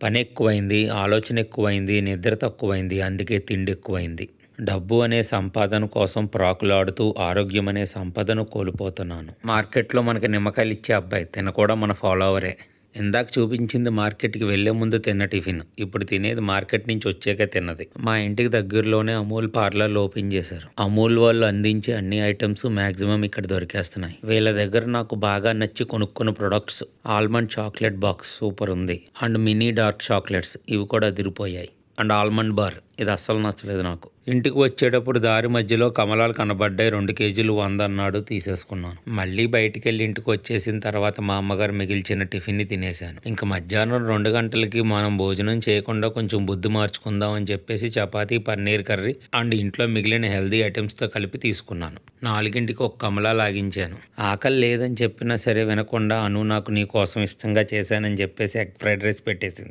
పని ఎక్కువైంది, ఆలోచన ఎక్కువైంది, నిద్ర తక్కువైంది, అందుకే తిండి ఎక్కువైంది. డబ్బు అనే సంపాదన కోసం ప్రాకులాడుతూ ఆరోగ్యం అనే సంపదను కోల్పోతున్నాను. మార్కెట్‌లో మనకి నిమ్మకాయలిచ్చే అబ్బాయి తిన కూడా మన ఫాలోవరే. ఇందాక చూపించింది మార్కెట్‌కి వెళ్ళే ముందు తిన్న టిఫిన్. ఇప్పుడు తినేది మార్కెట్ నుంచి వచ్చాక తిన్నది. మా ఇంటికి దగ్గరలోనే అమూల్ పార్లర్‌లు ఓపెన్ చేశారు. అమూల్ వాళ్ళు అందించే అన్ని ఐటెమ్స్ మాక్సిమం ఇక్కడ దొరికేస్తున్నాయి. వీళ్ళ దగ్గర నాకు బాగా నచ్చి కొనుక్కున్న products almond chocolate box super ఉంది. అండ్ మినీ డార్క్ చాక్లెట్స్ ఇవి కూడా అదిరిపోయాయి. అండ్ ఆల్మండ్ బార్ ఇది అస్సలు నచ్చలేదు నాకు. ఇంటికి వచ్చేటప్పుడు దారి మధ్యలో కమలాలు కనబడ్డాయి. 2 కేజీలు 100 అన్నాడు, తీసేసుకున్నాను. మళ్ళీ బయటికి వెళ్ళి ఇంటికి వచ్చేసిన తర్వాత మా అమ్మగారు మిగిల్చిన టిఫిన్ని తినేశాను. ఇంకా మధ్యాహ్నం 2 గంటలకి మనం భోజనం చేయకుండా కొంచెం బుద్ధి మార్చుకుందాం అని చెప్పేసి చపాతీ, పన్నీర్ కర్రీ అండ్ ఇంట్లో మిగిలిన హెల్దీ ఐటమ్స్తో కలిపి తీసుకున్నాను. 4కి ఒక కమలా లాగించాను. ఆకలి లేదని చెప్పినా సరే వినకుండా అను నాకు నీ కోసం ఇష్టంగా చేశానని చెప్పేసి ఎగ్ ఫ్రైడ్ రైస్ పెట్టేసింది.